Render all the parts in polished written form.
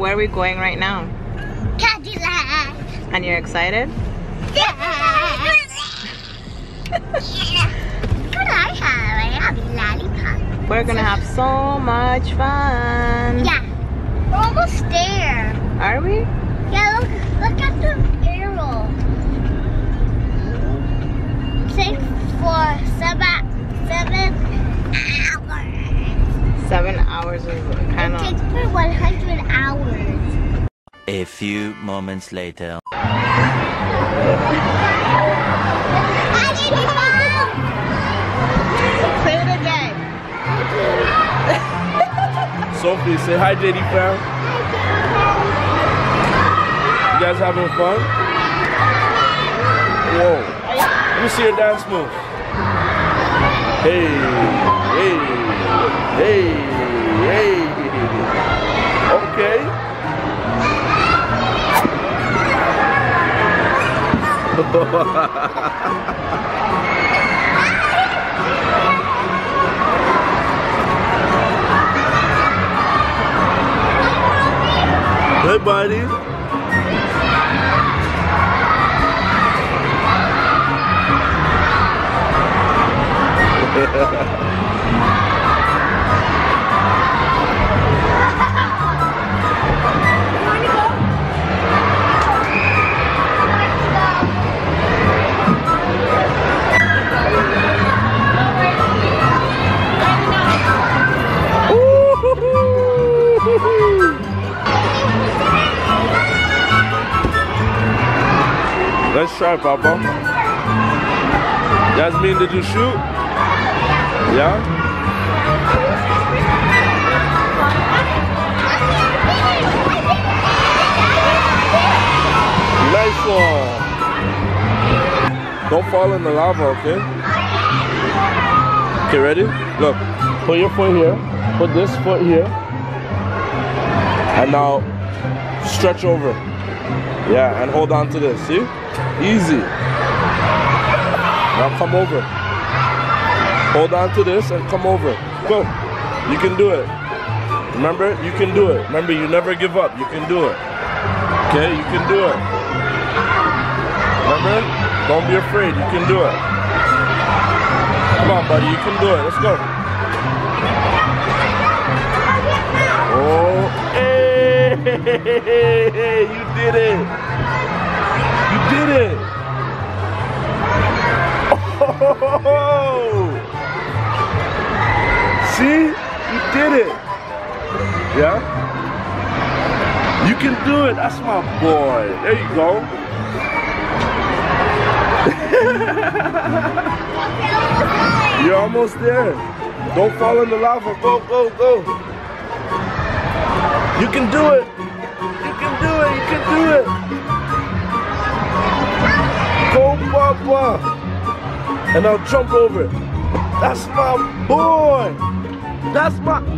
Where are we going right now? Cadillac. And you're excited? Yeah. What I have a lollipop. We're gonna have so much fun. Yeah. We're almost there. Are we? Yeah, look at the arrow. 6 for 7 hours. 7 hours is kind It of. takes for 100 hours. A few moments later. Say it again. Sophie, say hi, JD fam. You guys having fun? Whoa. Let me see your dance move. Hey, hey, hey, hey. Okay. Hey, buddy. Let's try, Papa. Jasmine, did you shoot? Yeah? Nice one. Don't fall in the lava, okay? Okay, ready? Look, put your foot here. Put this foot here. And now stretch over. Yeah, and hold on to this, see? Easy. Now come over. Hold on to this and come over. Go. You can do it. Remember, you can do it. Remember, you never give up. You can do it. Okay, you can do it. Remember? Don't be afraid. You can do it. Come on, buddy. You can do it. Let's go. Oh, hey, you did it. You did it. Oh, see? You did it. Yeah? You can do it. That's my boy. There you go. You're almost there. Don't fall in the lava. Go, go, go. You can do it. You can do it. You can do it. Go, Papa. And I'll jump over it. That's my boy. That's my boy.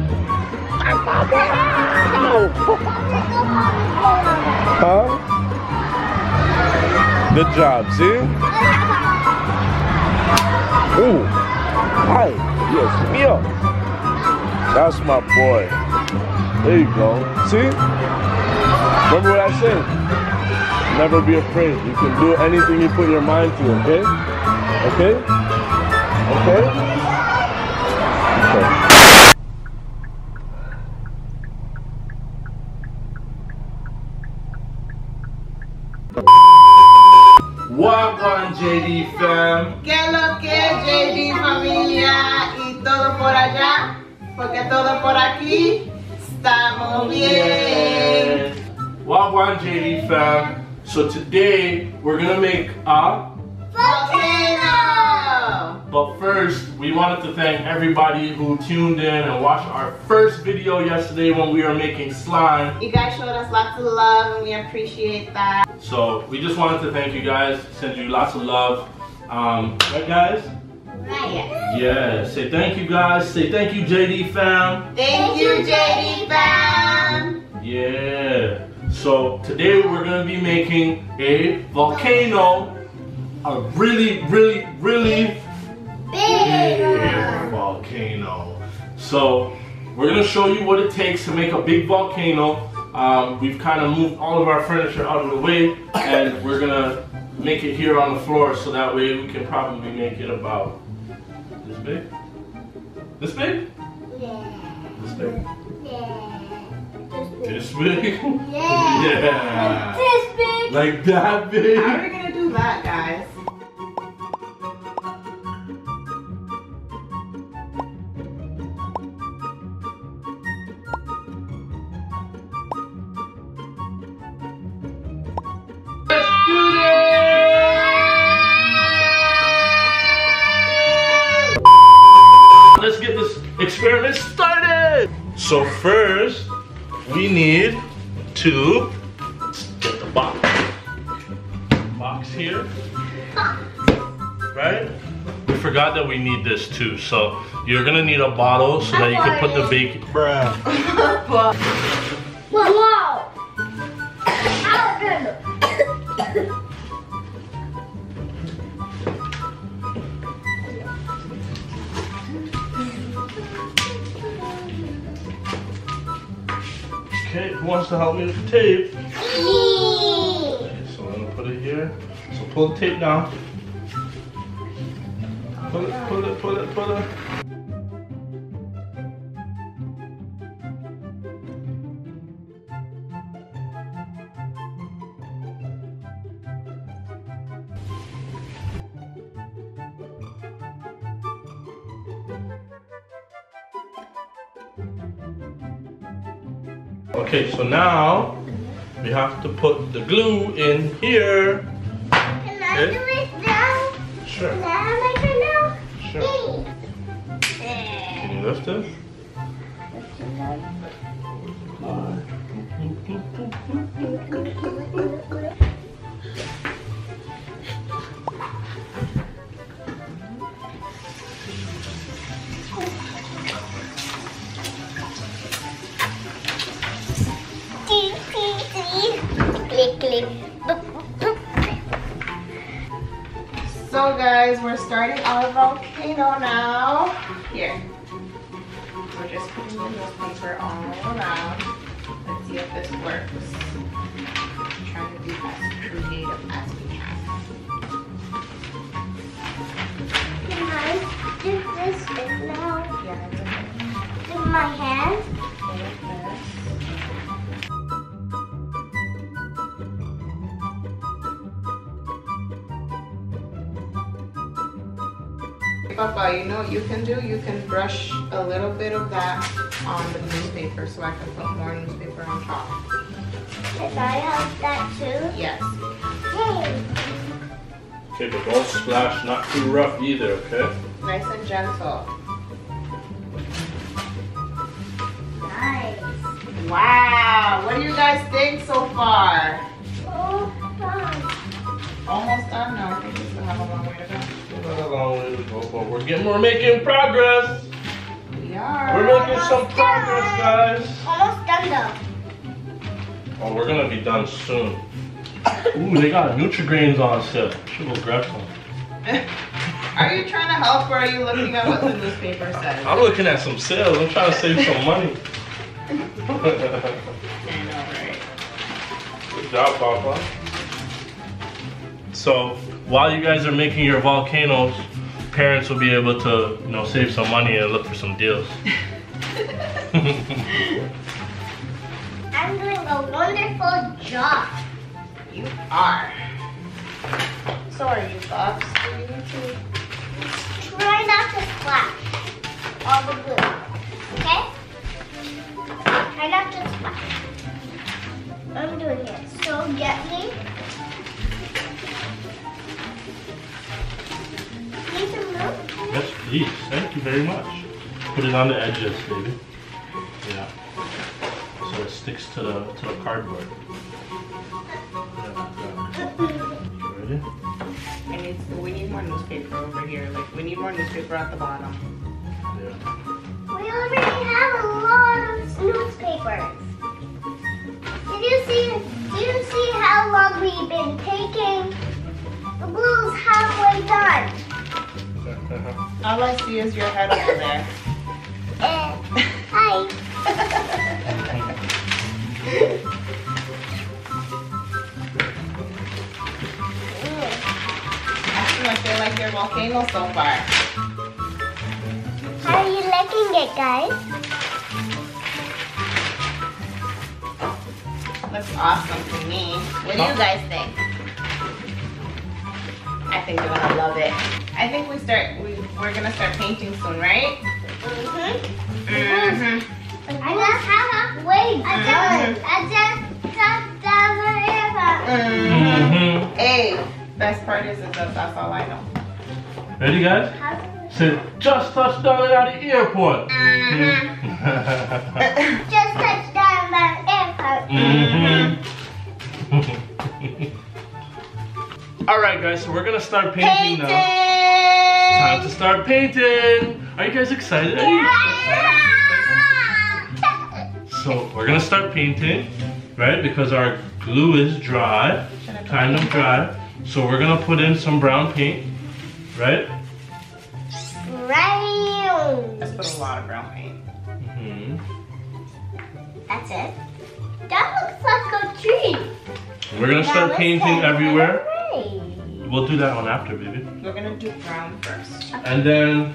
Huh? Good job, see? Ooh. Hi. Yes, Mio. That's my boy. There you go. See? Remember what I said? Never be afraid. You can do anything you put your mind to, okay? Okay? Okay? Okay. Welcome, JD fam. ¿Qué lo que JD familia y todo por allá? Porque todo por aquí estamos bien. Welcome, JD fam. So today we're gonna make a volcano. But first, we wanted to thank everybody who tuned in and watched our first video yesterday when we were making slime. You guys showed us lots of love and we appreciate that. So we just wanted to thank you guys, send you lots of love. Right guys? Right. Yeah, say thank you guys, say thank you JD fam. Thank you JD fam. Yeah, so today we're gonna be making a volcano. A really big volcano. So we're gonna show you what it takes to make a big volcano. we've kind of moved all of our furniture out of the way, and we're gonna make it here on the floor so that way we can probably make it about this big. This big? Yeah. This big? Yeah. This big? Yeah. Yeah. This big. Like that big? How are we gonna do that, guys? Let's get this experiment started. So first, we need to get the box. Box here, right? We forgot that we need this too. So you're gonna need a bottle so that you can put the bacon. Bruh. Whoa! Okay, who wants to help me with the tape? Me. Okay, so I'm gonna put it here. So pull the tape down. Pull it, pull it, pull it, pull it. Okay, so now we have to put the glue in here. Can I do it now? Sure. Can I make it now? Sure. Can you lift it? Click, click. So guys, we're starting our volcano now. Here. We're just putting the newspaper all around. Let's see if this works. I'm trying to be as creative as we can. Can I do this now? Yeah, it's okay. With my hand? Like this. Papa, you know what you can do? You can brush a little bit of that on the newspaper so I can put more newspaper on top. Can I have that too? Yes. Yay! Okay, but don't splash, not too rough either, okay? Nice and gentle. Nice. Wow, what do you guys think so far? Oh, fun. Almost done? No, I think we still have a long way to go. Not a long way to go, but we're making progress. We are. We're making some progress, guys. Almost done though. Oh, we're gonna be done soon. Ooh, they got Nutri-Grains on sale. Should go grab some. Are you trying to help or are you looking at what the newspaper says? I'm looking at some sales. I'm trying to save some money. I know, right? Good job, Papa. So while you guys are making your volcanoes, parents will be able to, you know, save some money and look for some deals. I'm doing a wonderful job. You are. So are you, Bobs. You need to. Try not to splash all the glue. Okay? Try not to splash. I'm doing it so gently. Need some glue? Yes, please. Thank you very much. Put it on the edges, baby. Yeah. So it sticks to the cardboard. You ready? We need more newspaper over here. Like, we need more newspaper at the bottom. Yeah. We already have a lot of newspapers. Did you see how long we've been taking? The glue's halfway done. All I see is your head over there. Hi. volcano so far? How are you liking it, guys? Looks awesome to me. What do you guys think? I think you're gonna love it. I think we're gonna start painting soon, right? I just have wait. I just Hey, best part is that's all I know. Ready, guys? Say, just touched down at the airport. Just touched down at the airport. All right, guys, so we're gonna start painting now. Time to start painting. Are you guys excited? So we're gonna start painting, right? Because our glue is dry, kind of dry. So we're gonna put in some brown paint, right? Brown. Let's put a lot of brown paint. That's it. That looks like a tree. We're gonna start painting everywhere. Way. We'll do that one after, baby. We're gonna do brown first. And then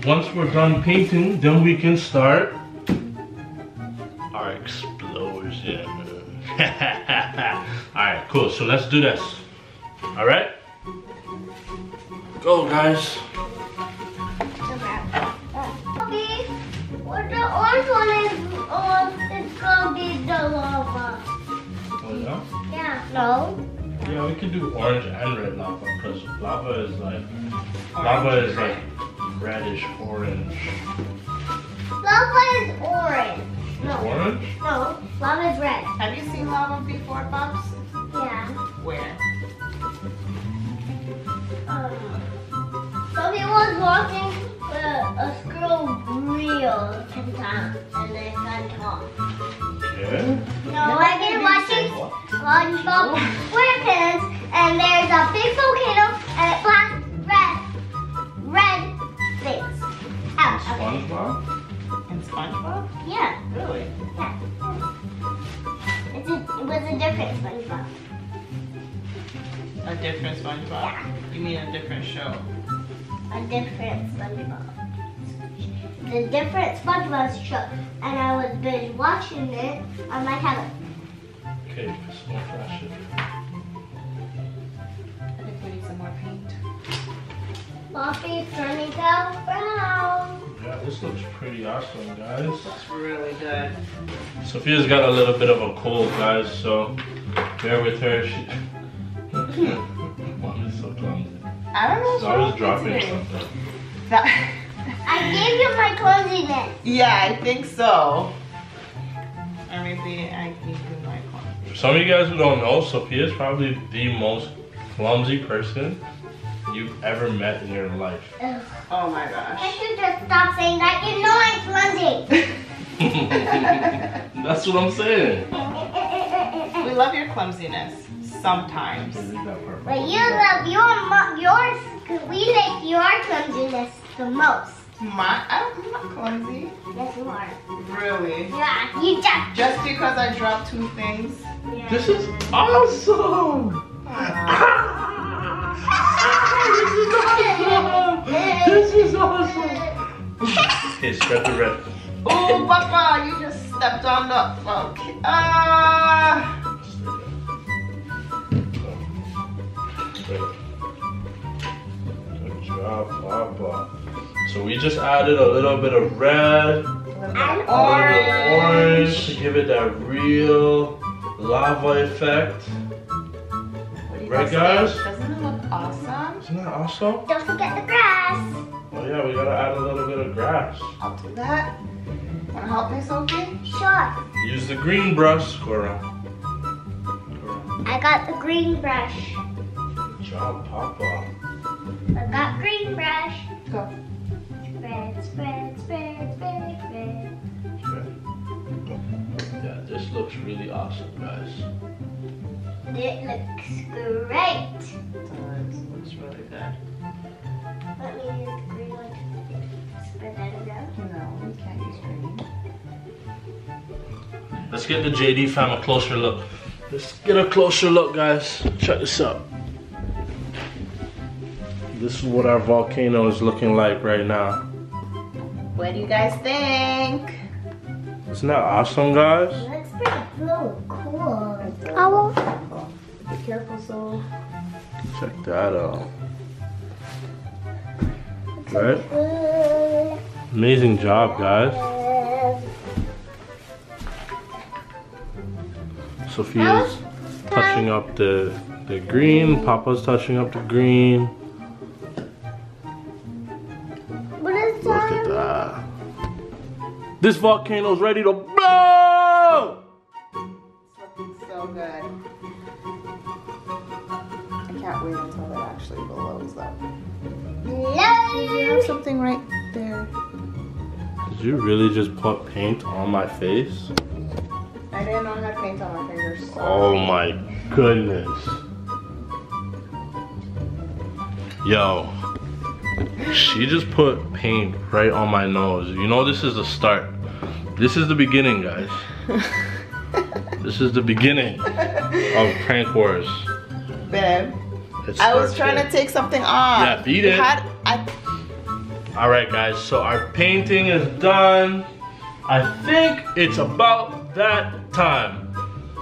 once we're done painting, then we can start our explosion. Alright, cool. So let's do this. Alright? Go, guys. What the orange one is it's gonna be the lava. Oh, yeah? Yeah. No. Yeah, we could do orange and red lava because lava is like reddish orange. Lava is orange. No. Orange? No. Lava is red. Have you seen lava before, Pops? Yeah. Where? Sophia was watching a squirrel reel sometimes and then got tall. Okay. No, I've been watching SpongeBob SquarePants and there's a big volcano and it blasts red things. Ouch. Okay. SpongeBob? In SpongeBob? Yeah. Really? Yeah. It was a different SpongeBob. A different SpongeBob? Yeah. You mean a different show? A different SpongeBob. The different SpongeBob show. And I was binge watching it on my tablet. Okay, so don't flash it. I think we need some more paint. Poppy turning out brown. Yeah, this looks pretty awesome, guys. Looks really good. Sophia's got a little bit of a cold, guys, so bear with her. Mom is so clumsy. I don't know what's She's wrong always with dropping you today. something. I gave you my clumsiness. Yeah, I think so. Or maybe I gave you my clumsy. For some of you guys who don't know, Sophia is probably the most clumsy person you've ever met in your life. Oh my I gosh. should just stop saying that. You know I'm clumsy. That's what I'm saying. We love your clumsiness. Sometimes. Read that part. But you love yours. We like your clumsiness the most. I'm not clumsy. Yes, you are. Really? Yeah, you just. Just because I dropped two things? Yeah. This is awesome! This is awesome! Okay, spread the red. Oh, Papa, you just stepped on the. Okay. Good job, Papa. So we just added a little bit of red, And a little bit of orange to give it that real lava effect. Right, guys? Doesn't it look awesome? Isn't that awesome? Don't forget the grass. Oh yeah, we gotta add a little bit of grass. I'll do that. Wanna help me, Sophie? Sure. Use the green brush, Cora. I got the green brush. Good job, Papa. I got green brush. Go. Spread, spread, spread, spread, spread. Okay. Yeah, this looks really awesome, guys. It looks great. It looks really good. Let me use the green one to spread that around. No, we can't use green. Let's get the JD fam a closer look. Let's get a closer look, guys. Check this out. this is what our volcano is looking like right now. What do you guys think? Isn't that awesome, guys? Looks pretty cool. Be careful, so. Check that out. Right? Amazing job, guys. Sophia's touching up the green. Papa's touching up the green. What is Look that? at that. This volcano's ready to blow! It's looking so good. I can't wait until it actually blows up. You have something right there. Did you really just put paint on my face? I didn't know I had paint on my fingers. So. Oh my goodness. Yo. She just put paint right on my nose. You know this is the start. This is the beginning, guys. This is the beginning of prank wars. Babe, It I was starts trying here. to take something off. Yeah, beat it. Alright guys, so our painting is done. I think it's about that time.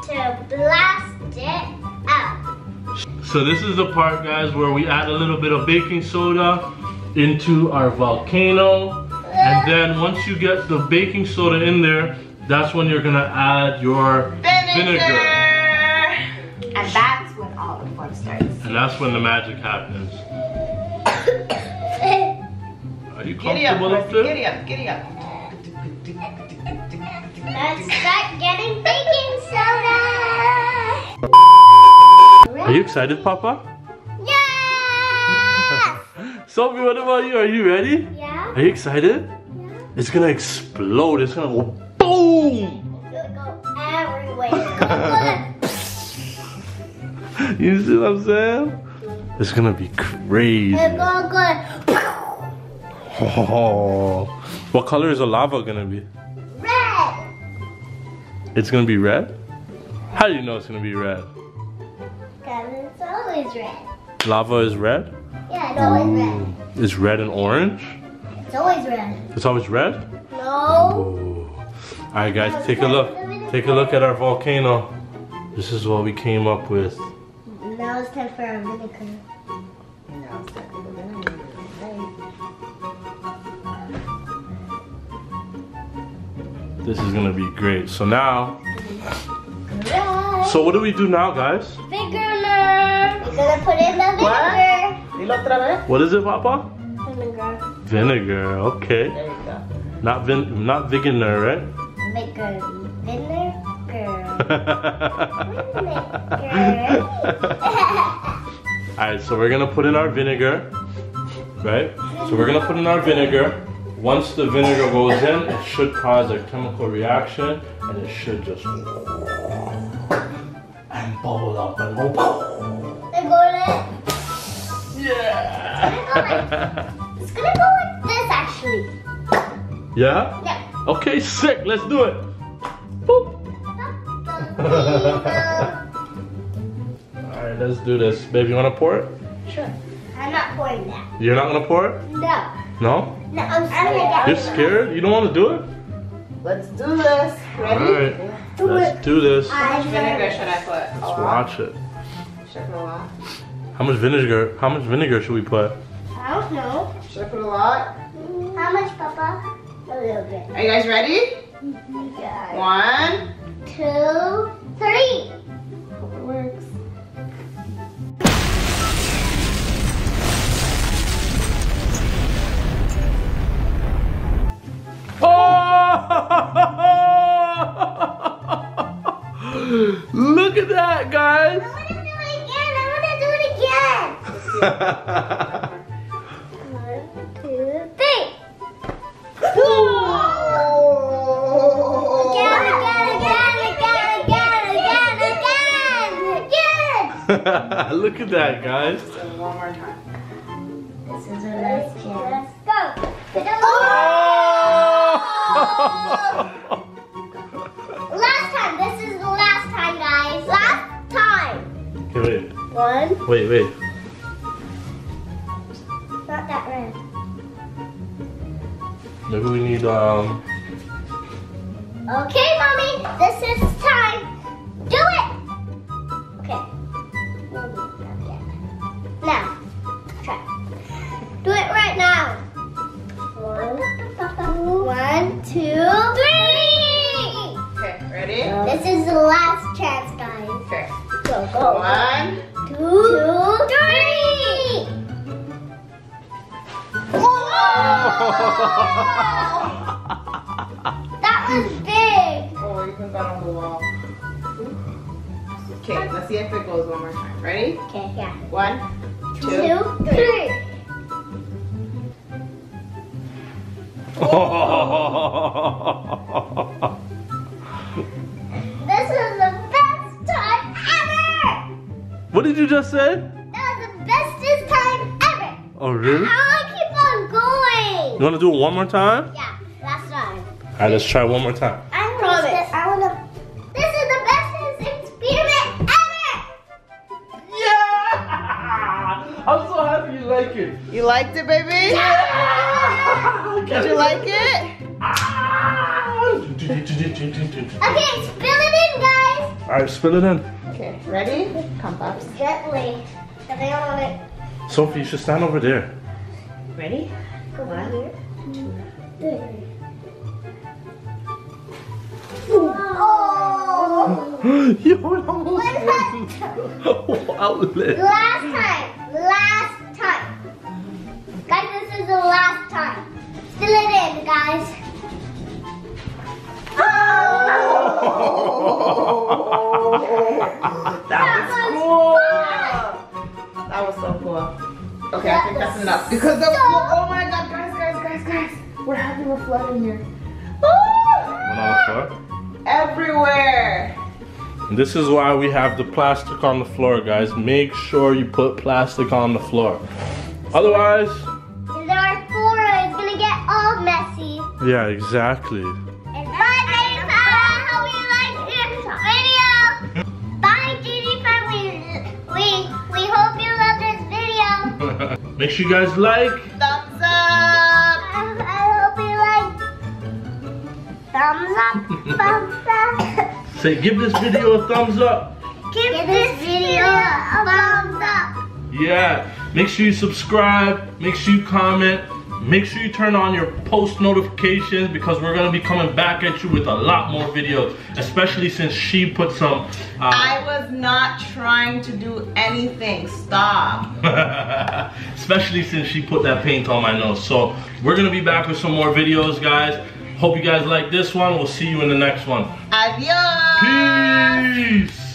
To blast it out. So this is the part, guys, where we add a little bit of baking soda into our volcano. And then once you get the baking soda in there, that's when you're gonna add your vinegar. And that's when all the fun starts. And that's when the magic happens. Are you Giddy up, comfortable up Marcy, there? giddy up, giddy up. Let's start getting baking soda. Are you excited, Papa? Yeah! Sophie, what about you? Are you ready? Yeah? Are you excited? Yeah. It's gonna explode. It's gonna go boom! It's gonna go everywhere. You see what I'm saying? It's gonna be crazy. It's gonna go. Oh. What color is the lava gonna be? Red! It's gonna be red? How do you know it's gonna be red? Because it's always red. Lava is red? Yeah, it's always red. Is red and orange? It's always red. It's always red? No. Oh. Alright guys, take a look. Take a look at our volcano. This is what we came up with. Now it's time for our vinegar. Now it's time for the vinegar. This is gonna be great. So now, Red. so what do we do now, guys? Vinegar. We're gonna put in the vinegar. Dilo otra vez. What is it, Papa? Vinegar. Vinegar, okay. There you go. Not vinegar, right? Vinegar. Vinegar. Alright, so we're gonna put in our vinegar, right? So we're gonna put in our vinegar. Once the vinegar goes in, it should cause a chemical reaction and it should just and bubble up and go. Yeah! It's gonna go like this actually. Yeah? Yeah. Okay, sick, let's do it. Boop. Alright, let's do this. Baby, you wanna pour it? Sure. I'm not pouring that. You're not gonna pour it? No. No? No, I'm scared. You're scared? You don't wanna do it? Let's do this. Ready? Alright, let's do this. How much vinegar should I put? Let's watch it. Should I put a lot? How much vinegar should we put? I don't know. Should I put a lot? How much, Papa? A little bit. Are you guys ready? Yeah. 1, 2, 3. Hope it works. Oh! Look at that, guys! I want to do it again. I want to do it again. 1, 2, 3. Again. Look at that, guys. So one more time. This is our last chance. Go. Last time. This is the last time, guys. Last time. Okay, wait. 1. Wait. Maybe we need Okay, mommy, this is time. Do it. Okay. Now, try. Do it right now. 1, 2, 3. Okay, ready? This is the last chance, guys. Okay. Go, go. 1, 2, 3. That was big. Oh, you even got on the wall. Okay, let's see if it goes one more time. Ready? Okay, yeah. 1, 2, 2, 3. This is the best time ever. What did you just say? That was the bestest time ever. Oh, really? I want to keep on going. You want to do it one more time? Yeah, last time. Alright, let's try one more time. I promise. I want to. This is the bestest experiment ever. Yeah! I'm so happy you like it. You liked it, baby? Did you like it? Okay, spill it in, guys. Alright, spill it in. Okay, ready? Come, Pops. Gently. I don't want it. Sophie, you should stand over there. Ready? Go back here. 2, 3. Oh! You almost What is outlet. Last time. Last time. Guys, this is the last time. Fill it in, guys. That was cool. That was so cool. Okay, I think that's enough. Because the oh my god, guys. We're having a flood in here. Went on the floor? Everywhere. And this is why we have the plastic on the floor, guys. Make sure you put plastic on the floor. Otherwise... If there are 4, it's going to get all messy. Yeah, exactly. And bye, Genie Fam. Hope you liked this video. Bye, Genie Fam. We hope you love this video. Make sure you guys like. Thumbs up. I hope you like. Thumbs up. Thumbs up. Say, give this video a thumbs up. Give this video a thumbs up. Yeah. Make sure you subscribe. Make sure you comment. Make sure you turn on your post notifications because we're going to be coming back at you with a lot more videos. Especially since she put some... I was not trying to do anything. Stop. Especially since she put that paint on my nose. So we're going to be back with some more videos, guys. Hope you guys like this one. We'll see you in the next one. Adios. Peace.